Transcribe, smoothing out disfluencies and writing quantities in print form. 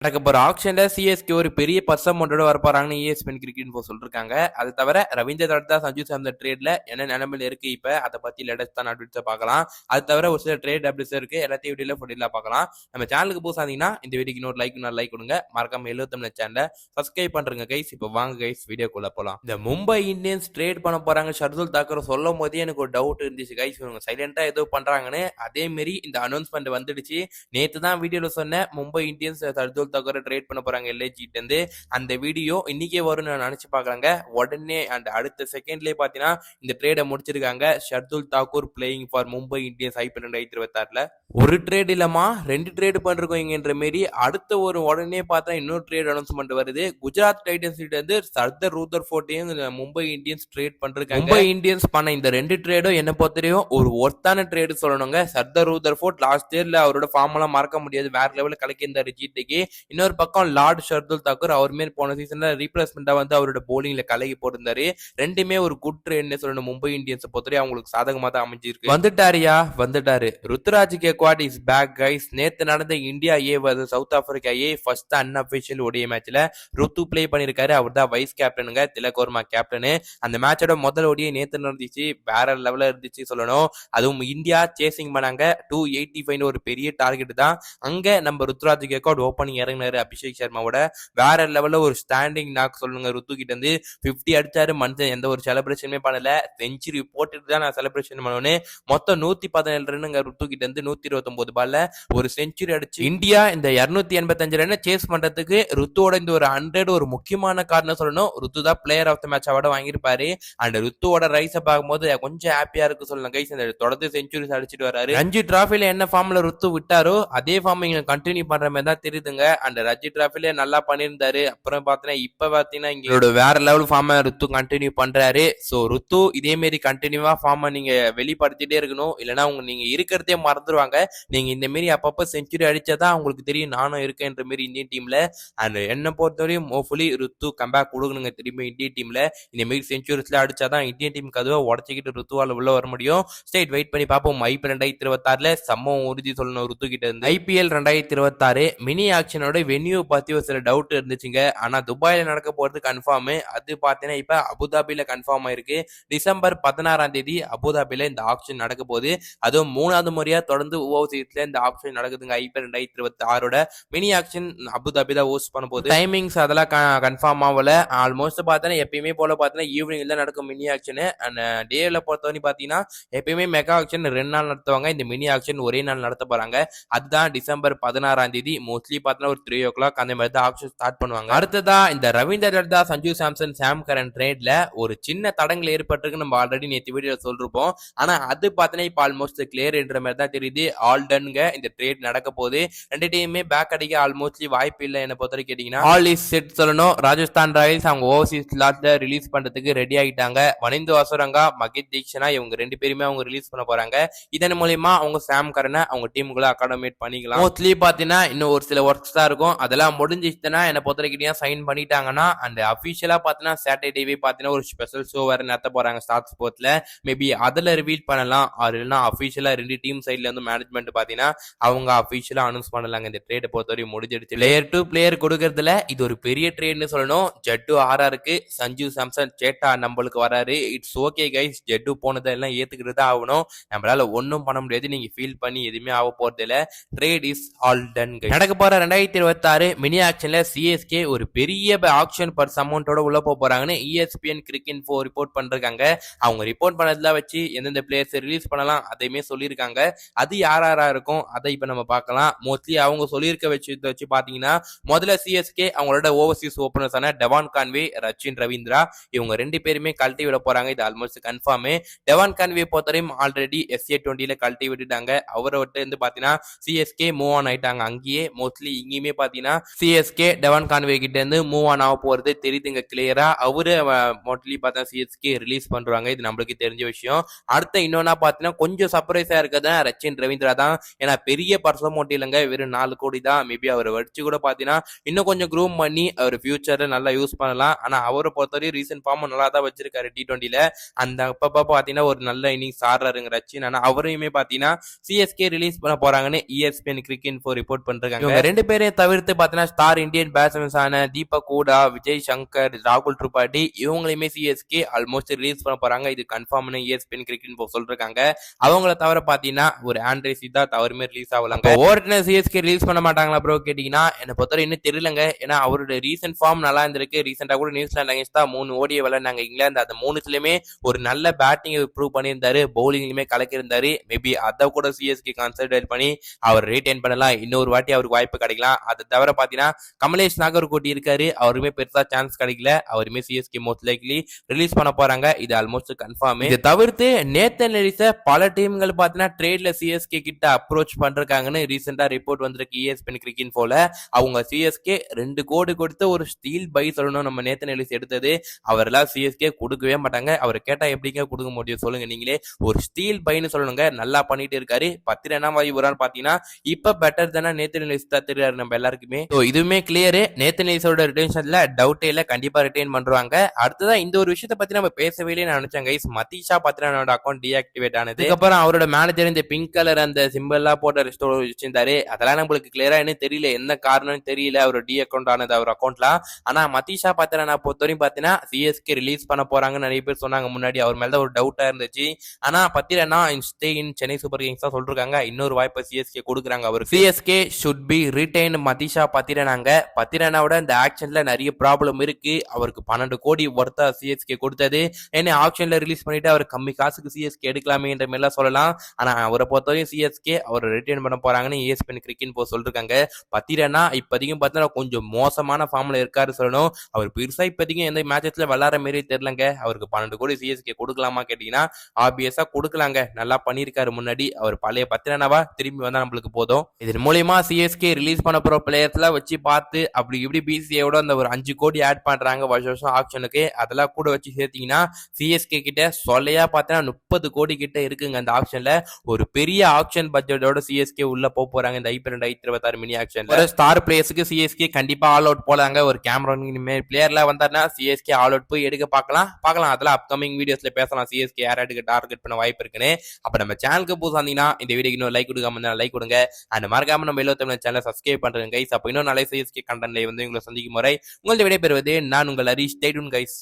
நடக்க போற ஆக்ஷன்ல சிஎஸ்கே ஒரு பெரிய பர்சமௌண்டோட வரப்போறாங்கன்னு ESPN கிரிக்கெட் இன்ஃபோ சொல்லிருக்காங்க. அது தவிர ரவீந்திர ஜடேஜா சஞ்சு சாம்சன் ட்ரேட்ல என்ன நிலைமையில இருக்கு இப்ப அதை பத்தி லேட்டஸ்ட் தான் அப்டேட்ஸை பார்க்கலாம். அது தவிர ஒரு சில ட்ரேட் அப்டேட்ஸ் இருக்கு, எல்லாத்தையும் வீடியோல ஃபுட்டில பார்க்கலாம். நம்ம சேனலுக்கு புதுசா இருந்தீங்கன்னா இந்த வீடியோக்கு இன்னொரு லைக் கொடுங்க. மறக்காம 75 சேனலை சப்ஸ்கிரைப் பண்றீங்க கைஸ். இப்போ வாங்க கைஸ் வீடியோக்குள்ள போலாம். இந்த மும்பை இந்தியன்ஸ் ட்ரேட் பண்ண போறாங்க ஷர்துல் தாக்கர் சொல்லும் போதே எனக்கு ஒரு டவுட் இருந்துச்சு கைஸ், இவங்க சைலண்டா ஏதோ பண்றாங்கன்னு. அதே மாரி இந்த அனௌன்ஸ்மெண்ட் வந்துடுச்சு. நேத்து தான் வீடியோல சொன்ன மும்பை இந்தியன்ஸ் ஷர்துல் தாக்கரை ட்ரேட் பண்ண போறாங்க எல்ஐஜிட்ட இருந்து. அந்த வீடியோ இன்னைக்கே வரும்னு நான் நினைச்சு பாக்குறாங்க. உடனே அந்த அடுத்த செகண்ட்லயே பாத்தீங்கன்னா இந்த ட்ரேட முடிச்சிருக்காங்க. Shardul Thakur playing for Mumbai Indians IPL 2026ல ஒரு ட்ரேட் இல்லமா 2 ட்ரேட் பண்றோங்கிற மாரி அடுத்த ஒரு உடனே பார்த்தா இன்னொரு ட்ரேட் அனௌன்ஸ்மெண்ட் வருது. குஜராத் டைட்டன்ஸ் கிட்ட இருந்து சர்தர் ரூதர்ஃபோர்டையும் மும்பை இந்தியன்ஸ் ட்ரேட் பண்றாங்க. மும்பை இந்தியன்ஸ் பண்ண இந்த 2 ட்ரேடும் என்ன பொறுத்தவரையும் ஒரு ஒர்த்தான ட்ரேட் சொல்லணுங்க. சர்தர் ரூதர்ஃபோர்ட் லாஸ்ட் இயர்ல அவரோட ஃபார்ம் எல்லாம் மறக்க முடியாது, வேற லெவலில் கலக்கியிருந்தாரு ஜிடிக்கு. இன்னொரு பக்கம் லார்ட் ஷர்துல் தாக்கூர் அவர் மேல் போன சீசன்ல ரீப்ளேஸ்மெண்டா வந்து அவரோட போலிங்ல கலகி போட்டிருந்தாரு. ரெண்டுமே ஒரு குட் ட்ரேட்னு சொல்லணும். மும்பை இந்தியன்ஸ் பொறுத்தவரை அவங்களுக்கு சாதகமா தான் அமைஞ்சிருக்கு. வந்துட்டாரு Ruturaj Gaikwad is back guys. நேத்து நடந்த India A versus South Africa A first unofficial ஒடிய மேட்ச்ல ருத்து பிளே பண்ணிருக்காரு. அவர் தான் வைஸ் கேப்டனுங்க, திலக் வர்மா கேப்டனு. அந்த மேட்சோட முதல் ஒடிய நேத்து நடந்துச்சு, வேற லெவல்ல இருந்துச்சு சொல்லணும். அதுவும் இந்தியா சேசிங் பண்ணாங்க 285 ஒரு பெரிய டார்கெட் தான். அங்க நம்ம ருத்துராஜ் கேக்வாட் ஓப்பனிங் இறங்கினாரு அபிஷேக் சர்மாவோட. வேற லெவல்ல ஒரு ஸ்டாண்டிங் நாக் சொல்லுங்க. ருத்து கிட்ட இருந்து 50 அடிச்சாரு. மனுஷன் எந்த ஒரு செலிப்ரேஷனுமே பண்ணல, செஞ்சுரி போட்டுட்டு தான் நான் செலிப்ரேஷன் பண்ணுவேன்னு. மொத்தம் 117 ரன்னுங்க ருத்து கிட்ட இருந்து. 129 பால்ல ஒரு செஞ்சுரி அடிச்சு இந்தியா இந்த 285 ரன் சேஸ் பண்றதுக்கு ருத்துவோட இந்த ஒரு 100 ஒரு முக்கியமான காரணம் சொல்லணும். ருத்து தான் player of the match award வாங்கியிருப்பாரு. அண்ட் ருத்துவோட ரைஸ பார்க்கும்போது கொஞ்சம் ஹாப்பியா இருக்கு சொல்லலாம் கைஸ். இந்த தொடர்ந்து செஞ்சுரிஸ் அடிச்சிட்டு வராரு. ரஞ்சி டிராஃபில என்ன ஃபார்ம்ல ருத்து விட்டாரோ அதே ஃபார்ம் இங்க கண்டினியூ பண்ற மாதிரி தான் தெரியுதுங்க. அண்ட் ரஞ்சி டிராஃபில நல்லா பண்ணியிருந்தாரு. அப்புறம் பாத்தீங்கன்னா இப்ப பாத்தீங்கன்னா இங்களோட வேற லெவல் ஃபார்ம் ருத்து கண்டினியூ பண்றாரு. சோ ருத்து இதே மாதிரி கண்டினியூவா ஃபார்ம் நீங்க வெளிப்படுத்திட்டே இருக்கணும், இல்லைன்னா உங்க நீங்க இருக்கிறதே மறந்துடுவாங்க. நீங்க இந்த மாரி அப்பப்ப செஞ்சுரி அடிச்சாதான் உங்களுக்கு தெரியும் நானும் இருக்கேன்ற மாதிரி இந்தியன் டீம்ல. அண்ட் என்ன பொறுத்தவரையும் ஹோப்ஃபுல்லி ருத்து கம்பேக் கொடுக்கணுங்க திரும்பி இந்தியன் டீம்ல. இந்த மாரி செஞ்சுரிஸ்ல அடிச்சாதான் இந்தியன் டீமுக்கு அதுவா உடச்சிக்கிட்டு ருத்துவால உள்ள வர முடியும். ஸ்டேட் வெயிட் பண்ணி பார்ப்போம். IPL 2026ல சம்பவம் உறுதி சொல்லணும் ருத்து கிட்ட இருந்து. IPL 2026 மினி ஆக்ஷனோட வென்யூ பத்தி ஒரு சில டவுட் இருந்துச்சுங்க. ஆனா துபாயில நடக்க போறது கன்ஃபார்ம். அது பாத்தீங்கன்னா இப்ப அபுதாபில கன்ஃபார்ம் ஆயிருக்கு. டிசம்பர் 16ஆம் தேதி அபுதாபில இந்த ஆக்ஷன் நடக்க போகுது. அதுவும் 3வது முறையா தொடர்ந்து ஓவர்சீஸ்ல இந்த ஆக்ஷன் நடக்குதுங்க. IPL 2026ஓட மினி ஆக்ஷன் அபுதாபி தான் ஹோஸ்ட் பண்ண போகுது. டைமிங்ஸ் அதெல்லாம் கன்ஃபார்ம் ஆகல. ஆல்மோஸ்ட் பார்த்தா எப்பயுமே போல பார்த்தீங்கன்னா ஈவினிங்ல நடக்கும் மினி ஆக்ஷன். அண்ட் டேல பொறுத்தவரை பார்த்தீங்கன்னா எப்பயுமே மெகா ஆக்ஷன் 2 நாள் நடத்துவாங்க. இந்த மினி ஆக்ஷன் ஒரே நாள் நடத்த போறாங்க. அதுதான் டிசம்பர் 16ஆம் தேதி. மோஸ்ட்லி பார்த்தீங்கன்னா ஒரு 3 o'clock அந்த மாதிரி தான் ஆக்ஷன் ஸ்டார்ட் பண்ணுவாங்க. அடுத்ததா இந்த ரவீந்திர ஜடேஜா சஞ்சு சாம்சன் சாம் கரன் ட்ரேட்ல ஒரு சின்ன தடங்கள் ஏற்பட்டிருக்கு. நம்ம ஆல்ரெடி நேற்று வீடியோ சொல்லிருப்போம். ஆனா அது பார்த்தீங்கன்னா இப்போ ஆல்மோஸ்ட் கிளியர் என்ற மாதிரி தான் தெரியுது. ஆல் டன்ங்க. இந்த ட்ரேட் நடக்க போகுது. 2 டீமுமே பேக் அடிக்க ஆல்மோஸ்ட்லி வாய்ப்பு இல்லை என்ன பொறுத்த வரைக்கும் கேட்டீங்கன்னா. ஆல் இஸ் செட் சொல்லணும். ராஜஸ்தான் ராயல்ஸ் அவங்க ஓவர்சீஸ் ஸ்லாட்ல ரிலீஸ் பண்றதுக்கு ரெடி ஆகிட்டாங்க. வனிந்து அசுரங்கா, மகித் தீக்ஷனா இவங்க 2 பேருமே அவங்க ரிலீஸ் பண்ண போறாங்க. இதன் மூலமா அவங்க சாம் கரனை அவங்க டீமுக்குள்ள அகாடமேட் பண்ணிக்கலாம். மோஸ்ட்லி பாத்தீங்கன்னா இன்னும் ஒரு சில ஒர்க்ஸ் தான் இருக்கும். அதெல்லாம் முடிஞ்சிச்சுன்னா என்ன பொறுத்த வரைக்கும் சைன் பண்ணிட்டாங்கன்னா அண்ட் அபிஷியலா பாத்தீங்கன்னா சாட்டர்டேவே பாத்தீங்கன்னா ஒரு ஸ்பெஷல் ஷோ வேற நடத்த போறாங்க ஸ்டார் ஸ்போர்ட்ஸ்ல. மேபி அதுல ரிவீல் பண்ணலாம். அது இல்லைன்னா அபிஷியலா 2 டீம் சைட்ல இருந்து மேனேஜ்மெண்ட் பாத்தீங்கன்னா அவங்க அபிஷியலா அனௌன்ஸ் பண்ணலாங்க. இந்த ட்ரேட் பொறுத்தவரை முடிஞ்சிடுச்சு. பிளேயர் டு பிளேயர் கொடுக்கறதுல இது ஒரு பெரிய ட்ரேட்னு சொல்லணும். ஜட்டு RRக்கு சஞ்சு சாம்சன் சேட்டா நம்மளுக்கு வராரு. It's okay guys. ஜட்டு போனதெல்லாம் ஏத்துக்கிட்டு ஆகணும். நம்மளால ஒன்னும் பண்ண முடியாது. நீங்க ஃபீல் பண்ணி எதுவுமே ஆக போறது இல்ல. Trade is all done. நடக்க போற 2026 மினி ஆக்ஷன்ல CSK ஒரு பெரிய ஆக்ஷன் பர்ஸ் அமௌண்டோட உள்ள போறாங்கன்னு ESPN கிரிக்கெட் இன்ஃபோ ரிப்போர்ட் பண்றாங்க. அவங்க ரிப்போர்ட் பண்ணதுல வச்சு எந்தெந்த பிளேயர்ஸ் ரிலீஸ் பண்ணலாம் அதையுமே சொல்லியிருக்காங்க. அது யாரா இருக்கும் அதை இப்ப நம்ம பார்க்கலாம். மோஸ்ட்லி அவங்க சொல்லியிருக்க வச்சு பாத்தீங்கன்னா முதல்ல CSK அவங்களோட ஓவர்சீஸ் ஓபனர்ஸ் ஆன டெவான் கான்வே, ரச்சின் ரவீந்திரா இவங்க 2 பேருமே கழட்டி விட போறாங்க. இது ஆல்மோஸ்ட் கன்ஃபார்ம். டெவான் கான்வே பொறுத்தவரையும் ஆல்ரெடி SA20ல கழட்டி விட்டுட்டாங்க. அவரை விட்டு இருந்து பாத்தீங்கன்னா CSK மூவ் ஆன் ஆயிட்டாங்க. அங்கேயே மோஸ்ட்லி இங்கேயுமே பாத்தீங்கன்னா CSK டெவான் கான்வே கிட்ட இருந்து மூவ் ஆன் ஆக போறது தெரியுதுங்க கிளியரா. அவரு மோஸ்ட்லி பார்த்தா CSK ரிலீஸ் பண்றாங்க. இது நம்மளுக்கு தெரிஞ்ச விஷயம். அடுத்த இன்னொன்னா பாத்தீங்கன்னா கொஞ்சம் சர்ப்ரைஸா இருக்கதான் ரச்சின் ரவீந்திரா தான். ஏன்னா பெரிய பர்சமௌண்ட் இல்லைங்க, வெறும் 4 கோடி தான். மேபி அவர் வச்சு கூட பாத்தீங்கன்னா இன்னும் கொஞ்சம் க்ரூம் பண்ணி அவர் ஃபியூச்சர்ல நல்லா யூஸ் பண்ணலாம். ஆனா அவரை பொறுத்தவரை ரீசன்ட் ஃபார்ம் நல்லா தான் வச்சிருக்காரு T20ல. அந்த அப்பப்ப பாத்தீங்கன்னா ஒரு நல்ல இன்னிங்ஸ் ஆடுறாருங்க ரச்சின். ஆனா அவரையுமே பாத்தீங்கன்னா CSK ரிலீஸ் பண்ண போறாங்கன்னு ESPN கிரிக்கெட் இன்ஃபோ ரிப்போர்ட் பண்றாங்க. இவங்க 2 பேரையும் தவிர்த்து பாத்தீங்கன்னா ஸ்டார் இந்தியன் பேட்ஸ்மேன்ஸான தீபக் ஹூடா, விஜய் சங்கர், ராகுல் திரிபாடி இவங்களையுமே சிஎஸ்கே ஆல்மோஸ்ட் ரிலீஸ் பண்ண போறாங்க. இது கன்ஃபார்ம் ESPN கிரிக்கெட் சொல்லிருக்காங்க. அவங்கள தவிர பாத்தீங்கன்னா ஒரு ஆண்ட்ரே சித்தார்த் அவருமே ரிலீஸ் ஆகலாங்க. ஓவர்டன சிஎஸ்கே ரிலீஸ் பண்ண மாட்டாங்களா ப்ரோ கேட்டீங்கன்னா என்ன பொறுத்தவரை இன்னும் தெரியலங்க. ஏன்னா அவரோட ரீசன்ட் ஃபார்ம் நல்லா இருந்திருக்கு. ரீசெண்டா கூட நியூசிலாந்து அகைன்ஸ்ட் தான் 3 ஓடியை விளையாண்டாங்க இங்கிலாந்து. அந்த 3த்துலயுமே ஒரு நல்ல பேட்டிங் ப்ரூவ் பண்ணியிருந்தாரு. பவுலிங்லயுமே கலக்கியிருந்தாரு. மேபி அதை கூட சிஎஸ்கே கன்சிடர் பண்ணி அவர் ரீடைன் பண்ணலாம். இன்னொரு வாட்டி அவருக்கு வாய்ப்பு கிடைக்கலாம். அதை தவிர பாத்தீங்கன்னா கமலேஷ் நாகர்கோட்டி இருக்காரு. அவருமே பெருசா சான்ஸ் கிடைக்கல. அவருமே சிஎஸ்கே மோஸ்ட் லைக்லி ரிலீஸ் பண்ண போறாங்க. இது ஆல்மோஸ்ட் கன்ஃபார்ம். இதை தவிர்த்து நேத்தன் எலிஸ பல டீம்கள் பாத்தீங்கன்னா ட்ரேட்ல சிஎஸ்கே கிட்ட அப்ரோச் பண்றாங்கன்னு ரீசெண்டா ரிப்போர்ட் வந்திருக்கு ESPN கிரிக்கெட் போல. அவங்க சிஎஸ்கே 2 கோடி கொடுத்து ஒரு ஸ்டீல் பை சொல்லணும் நம்ம நேத்தன் எலிஸ் எடுத்தது. அவரெல்லாம் சிஎஸ்கே கொடுக்கவே மாட்டாங்க. அவர் கேட்டா எப்படிங்க கொடுக்க முடியும் சொல்லுங்க நீங்களே. ஒரு ஸ்டீல் பைன்னு சொல்லணுங்க. நல்லா பண்ணிட்டு இருக்காரு. 10 ரன் வரான்னு பாத்தீங்கன்னா இப்ப பெட்டர் தானே நேத்தன் எலிஸ் தான் தெரியாது நம்ம எல்லாருக்குமே. இதுவுமே கிளியர். நேத்தன் எலிஸோட ரிட்டென்ஷன்ல டவுட்டே இல்ல. கண்டிப்பா ரிட்டைன் பண்றாங்க. அடுத்ததா இந்த ஒரு விஷயத்தை பத்தி நம்ம பேசவே இல்லைன்னு நினைச்சேன் கைஸ். மதீஷா பாத்தீங்கன்னா அக்கௌண்ட் டீஆக்டிவேட் ஆனது. அதுக்கப்புறம் அவரோட மேனேஜர் இந்த பிங்க் கலர் அந்த சிம்பிள் எல்லாம் போட்ட ரெஸ்டோர் வச்சிருந்தாரு. அதெல்லாம் நம்மளுக்கு கிளியரா என்ன தெரியல. என்ன காரணம்னு தெரியல. அவர் டி அக்கௌண்ட் ஆனது அவர் அக்கௌண்ட்ல. ஆனா மதீஷா பாத்தீங்கன்னா பொறுத்தவரையும் பாத்தீங்கன்னா சிஎஸ்கே ரிலீஸ் பண்ண போறாங்கன்னு நிறைய பேர் சொன்னாங்க முன்னாடி. அவர் மேலதான் ஒரு டவுட்டா இருந்துச்சு. ஆனா Pathirana stay in Chennai Super Kings தான் சொல்றாங்க. இன்னொரு வாய்ப்பை சிஎஸ்கே கொடுக்குறாங்க. அவர் CSK should be retain Matheesha பத்திரனாங்க. பத்திரனாவோட இந்த ஆக்ஷன்ல நிறைய ப்ராப்ளம் இருக்கு. அவருக்கு 12 கோடி ஒர்த்தா சிஎஸ்கே கொடுத்தது. ஏன்னா ஆப்ஷன்ல ரிலீஸ் பண்ணிட்டு அவர் கம்மி காசுக்கு சிஎஸ்கே எடுக்கலாமே என்ற மாதிரி சொல்லலாம். ஆனா அவரை பொறுத்தவரையும் சிஎஸ்கே அவர் ரிட்டைன் பண்ண போறாங்கன்னு ESPN கிரிக்கெட் சொல்லிருக்காங்க. பத்திரனா இப்போதைக்கும் பார்த்தீங்கன்னா கொஞ்சம் மோசமான ஃபார்ம்ல இருக்காரு சொல்லணும். அவர் பெருசா இப்போதைக்கும் எந்த மேட்சஸ்ல விளாடுற மாதிரி தெரியலங்க. அவருக்கு 12 கோடி சிஎஸ்கே கொடுக்கலாமா கேட்டீங்கன்னா ஆப்வியஸா கொடுக்கலாங்க. நல்லா பண்ணிருக்காரு முன்னாடி. அவர் பழைய பத்திரனாவா திரும்பி வந்தா நம்மளுக்கு போதும். இதன் மூலியமா சிஎஸ்கே ரிலீஸ் பண்ண போற பிளேயர்ஸ்லாம் வச்சு பார்த்து அப்படி இப்படி பிசிஏவோட அந்த ஒரு 5 கோடி ஆட் பண்றாங்க வருஷம் ஆப்ஷனுக்கு. அதெல்லாம் கூட வச்சு சேர்த்தீங்கன்னா சிஎஸ்கே கிட்ட சொல்லையா பார்த்தீங்கன்னா 30 கோடி கிட்ட இருக்குங்க அந்த ஆப்ஷன்ல. ஒரு பெரிய ஆப்ஷன் பட்ஜெட்டோட சிஎஸ்கே உள்ள போறாங்க இந்த IPL 2026 மினி ஆக்ஷன்ல. ஒரு ஸ்டார் பிளேயர்ஸ்க்கு சிஎஸ்கே கண்டிப்பா ஆல் அவுட் போலாங்க. ஒரு கேமரான் பிளேயர்ல வந்தாருன்னா சிஎஸ்கே ஆல் அவுட் போய் எடுக்க பார்க்கலாம். அதெல்லாம் அப்கமிங் வீடியோஸ்ல பேசலாம். சிஎஸ்கே யாராட்டுக்கு டார்கெட் பண்ண வாய்ப்பு இருக்குன்னு. அப்ப நம்ம சேனலுக்கு புதுசா இருந்தீங்கன்னா இந்த வீடியோக்கு இன்னும் லைக் கொடுக்காம லைக் கொடுங்க. அண்ட் மறக்காம நம்ம 77 சேனலை சப்ஸ்கிரைப் பண்றேன் கைஸ். அப்ப இன்னும் நல்ல சிஎஸ்கே கண்டென்ட்ல வந்து உங்களை சந்திக்கும் முறை உங்களை விடைபெறுவது நான் உங்கள் ஹரிஷ். Stay tune guys.